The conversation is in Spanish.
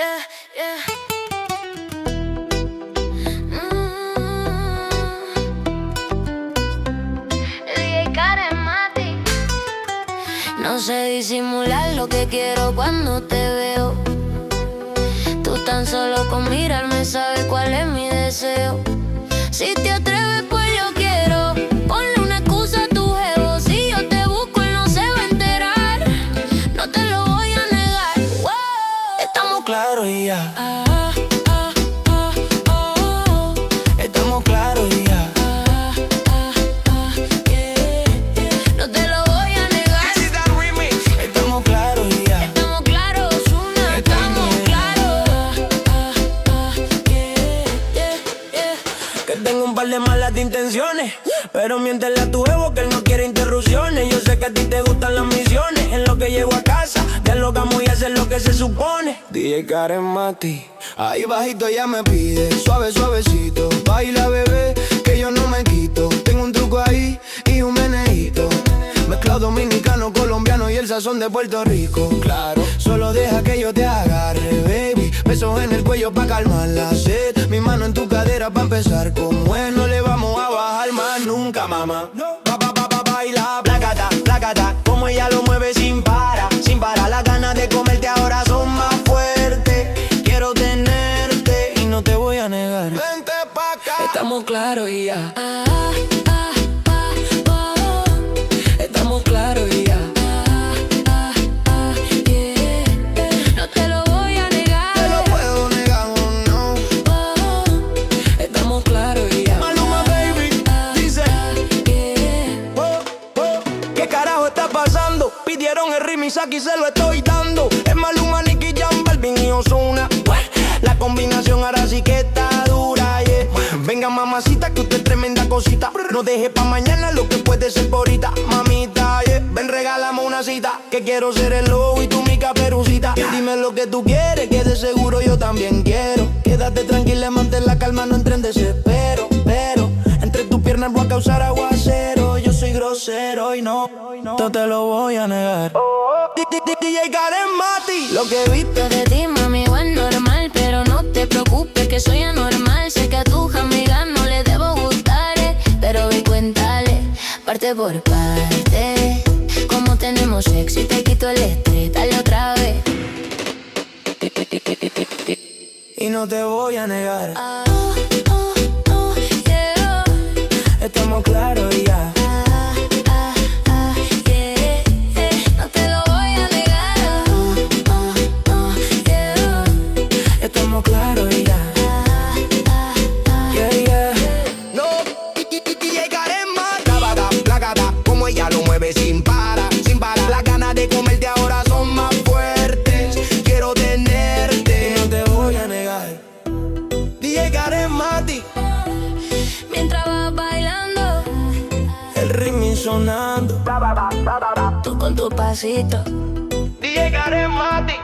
yeah, yeah. DJ Karen Mati. No sé disimular lo que quiero cuando te veo. Tú tan solo con mirarme sabes cuál es mi deseo. Si te atreves pues yo quiero. Ponle una excusa a tu jevo. Si yo te busco él no se va a enterar. No te lo voy a negar. Wow. Estamos claros y ya. Estamos claros y ya. No te lo voy a negar. Estamos claros y ya. Estamos claros, una. Estamos claros. Que tengo un par de malas intenciones, pero miéntele a tu jevo que él no quiere interrupciones. Yo sé que a ti te gustan las misiones. En lo que llego a casa, dialogamos y hacer lo que se supone. DJ Karen Mati, ahí bajito ya me pide, suave, suavecito. Baila bebé, que yo no me quito. Tengo un truco ahí y un meneíto. Mezclado dominicano, colombiano y el sazón de Puerto Rico. Claro, solo deja que yo te agarre, baby. Besos en el cuello pa' calmar la sed. Mi mano en tu cadera pa' empezar. Como es, no le vamos a bajar más nunca, mamá. Baila, placata, placata. Como ella lo mueve sin parar, sin parar. Las ganas de comerte ahora son más fuertes. Quiero tenerte y no te voy a negar. Vente pa' acá. Estamos claros y ya. Estamos claros y ya. No te lo voy a negar. Te lo puedo negar o no. Estamos claros y ya. Maluma baby, dice ¿qué carajo está pasando? Pidieron el remix, aquí se lo estoy dando. Es Maluma, Nicky Jam, Balvin y Ozuna. La combinación ahora sí que está dura, yeah. Venga mamacita que usted es tremenda cosita. No deje pa' mañana lo que puede ser por ahorita. Mamita, yeah. Ven regálame una cita, que quiero ser el lobo y tú mi caperucita. Dime lo que tú quieres, que de seguro yo también quiero. Quédate tranquila, mantén la calma, no entre en desespero. Pero entre tus piernas voy a causar aguacero. Yo soy grosero y no te lo voy a negar. DJ Karen Mati, lo que viste De ti, mami, bueno, normal, pero no te preocupes que soy anormal. Sé que a tus amigas no les debo gustar, pero ve y cuéntale, parte por parte. Como tenemos sexo y te quito el estrés, dale otra vez. y no te voy a negar. Yeah. Estamos claros y ya. Yeah. No te lo voy a negar. Yeah. Estamos claros y ya. Yeah, yeah. No, DJ Karen Mati. Placata, placata, como ella lo mueve sin parar, sin parar. Las ganas de comerte ahora son más fuertes. Quiero tenerte y no te voy a negar. DJ Karen Mati, Mientras vas bailando, el ritmo sonando. tú con tu pasito. DJ Karen Mati.